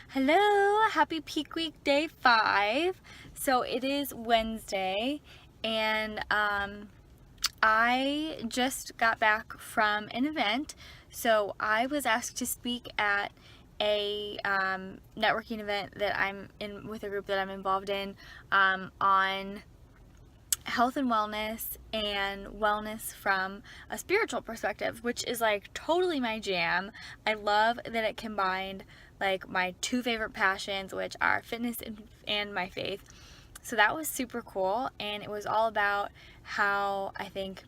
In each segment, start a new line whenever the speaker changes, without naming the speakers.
Hello, happy peak week day 5. So it is Wednesday, and I just got back from an event. So I was asked to speak at a networking event that I'm in with a group that I'm involved in on health and wellness from a spiritual perspective, which is like totally my jam. I love that it combined like my two favorite passions, which are fitness and my faith. So that was super cool, and it was all about how I think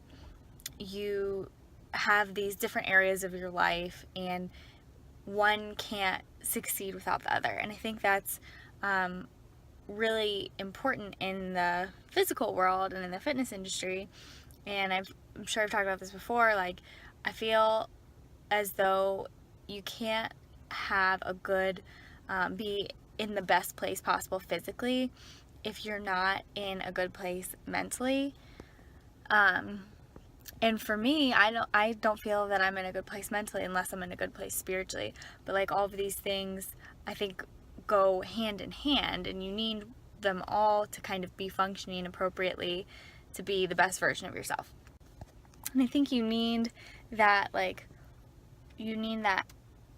you have these different areas of your life, and one can't succeed without the other. And I think that's really important in the physical world and in the fitness industry. And I'm sure I've talked about this before. Like, I feel as though you can't have a good, be in the best place possible physically if you're not in a good place mentally. And for me, I don't feel that I'm in a good place mentally unless I'm in a good place spiritually. But like all of these things, I think go hand in hand, and you need them all to kind of be functioning appropriately to be the best version of yourself. And I think you need that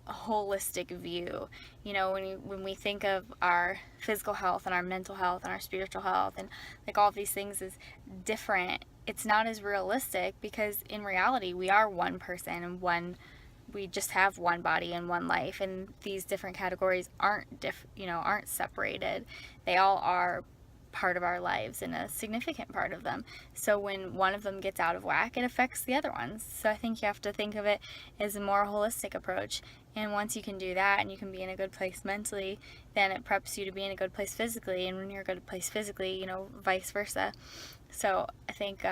holistic view. You know, when we think of our physical health and our mental health and our spiritual health and like all of these things is different, it's not as realistic, because in reality we are one person and we just have one body and one life, and these different categories aren't separated. They all are part of our lives and a significant part of them. So when one of them gets out of whack, it affects the other ones. So I think you have to think of it as a more holistic approach. And once you can do that and you can be in a good place mentally, then it preps you to be in a good place physically. And when you're in a good place physically, vice versa. So I think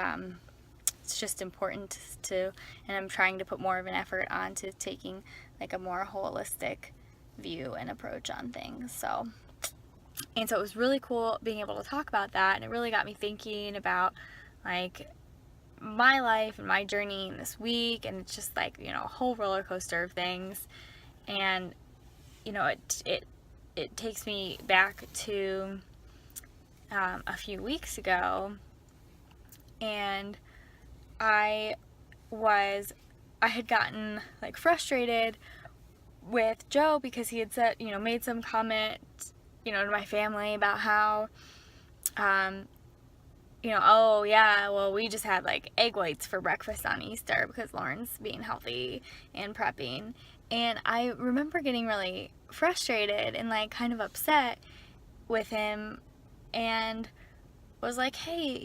it's just important and I'm trying to put more of an effort onto taking like a more holistic view and approach on things. And so it was really cool being able to talk about that, and it really got me thinking about like my life and my journey in this week, and it's just like, a whole roller coaster of things. And it takes me back to a few weeks ago, and I had gotten like frustrated with Joe because he had said, made some comment, to my family about how, oh yeah, well, we just had like egg whites for breakfast on Easter because Lauren's being healthy and prepping. And I remember getting really frustrated and like kind of upset with him, and was like, hey,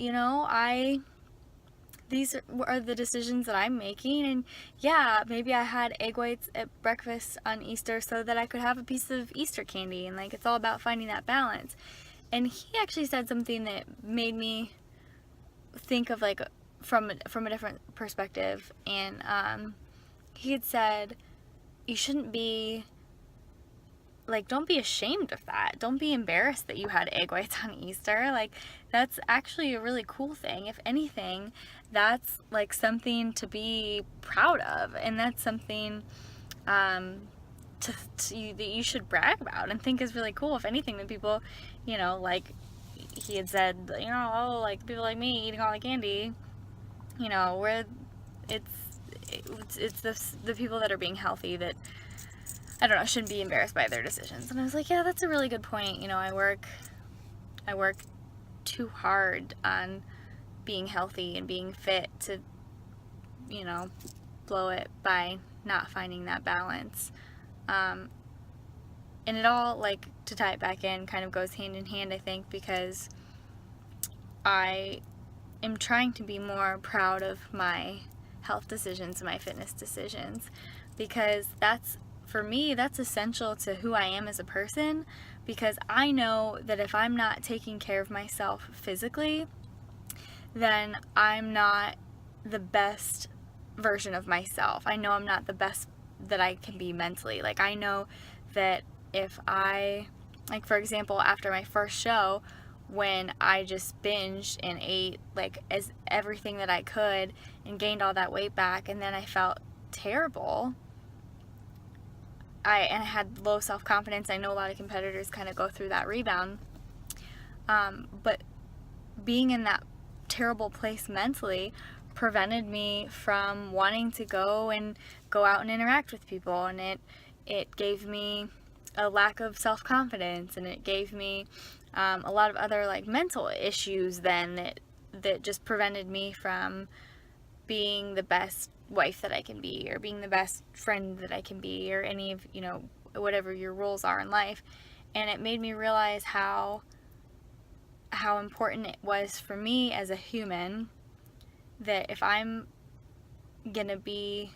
these are the decisions that I'm making, and yeah, maybe I had egg whites at breakfast on Easter so that I could have a piece of Easter candy, and like it's all about finding that balance. And he actually said something that made me think of like from a different perspective, and he had said, you shouldn't be like, don't be ashamed of that. Don't be embarrassed that you had egg whites on Easter. Like, that's actually a really cool thing. If anything, that's like something to be proud of, and that's something that you should brag about and think is really cool. If anything, that people, like he had said, oh, like people like me eating all the candy, where it's the people that are being healthy that, I don't know, shouldn't be embarrassed by their decisions. And I was like, yeah, that's a really good point. I work too hard on being healthy and being fit to, blow it by not finding that balance. And it all, like, to tie it back in, kind of goes hand in hand, I think, because I am trying to be more proud of my health decisions and my fitness decisions, because for me, that's essential to who I am as a person, because I know that if I'm not taking care of myself physically, then I'm not the best version of myself. I know I'm not the best that I can be mentally. Like, I know that if like, for example, after my first show, when I just binged and ate like as everything that I could and gained all that weight back, and then I felt terrible, I had low self-confidence. I know a lot of competitors kind of go through that rebound. But being in that terrible place mentally prevented me from wanting to go out and interact with people, and it gave me a lack of self-confidence, and it gave me a lot of other like mental issues then that just prevented me from being the best wife that I can be, or being the best friend that I can be, or any of, whatever your roles are in life. And it made me realize how important it was for me as a human, that if I'm gonna be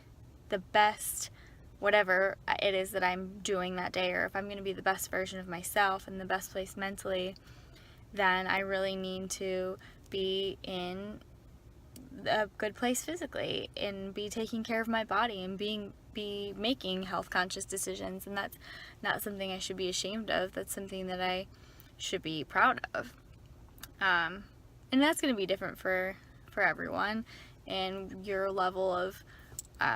the best whatever it is that I'm doing that day, or if I'm gonna be the best version of myself and the best place mentally, then I really need to be in a good place physically and be taking care of my body and be making health conscious decisions. And that's not something I should be ashamed of. That's something that I should be proud of. And that's going to be different for everyone, and your level of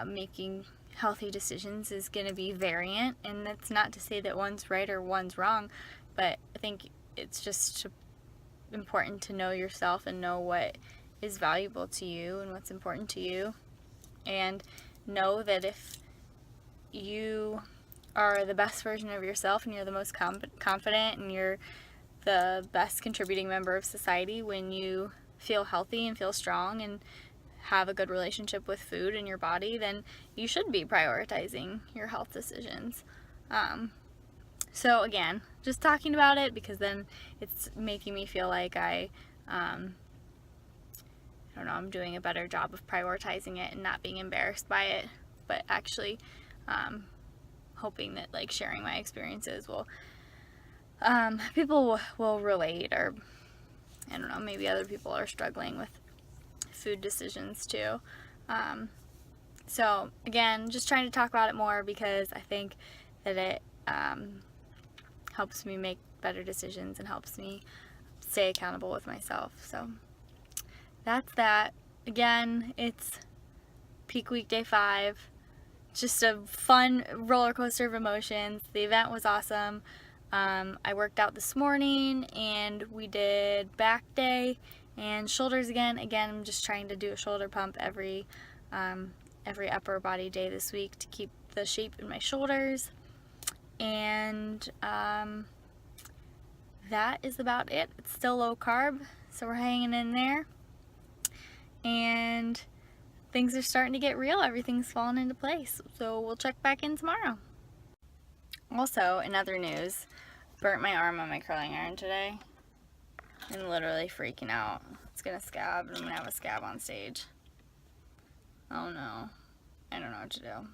making healthy decisions is going to be variant. And that's not to say that one's right or one's wrong, but I think it's just important to know yourself and know what is valuable to you and what's important to you, and know that if you are the best version of yourself and you're the most confident and you're the best contributing member of society when you feel healthy and feel strong and have a good relationship with food and your body, then you should be prioritizing your health decisions. So again, just talking about it, because then it's making me feel like I don't know, I'm doing a better job of prioritizing it and not being embarrassed by it, but actually hoping that like sharing my experiences will people will relate, or I don't know, maybe other people are struggling with food decisions too. So again, just trying to talk about it more, because I think that it helps me make better decisions and helps me stay accountable with myself. So that's that. Again, it's peak week day 5. Just a fun roller coaster of emotions. The event was awesome. I worked out this morning, and we did back day and shoulders again. Again, I'm just trying to do a shoulder pump every upper body day this week to keep the shape in my shoulders. And that is about it. It's still low carb, so we're hanging in there. And things are starting to get real. Everything's falling into place. So we'll check back in tomorrow. Also, in other news, burnt my arm on my curling iron today. I'm literally freaking out. It's gonna scab, and I'm gonna have a scab on stage. Oh no. I don't know what to do.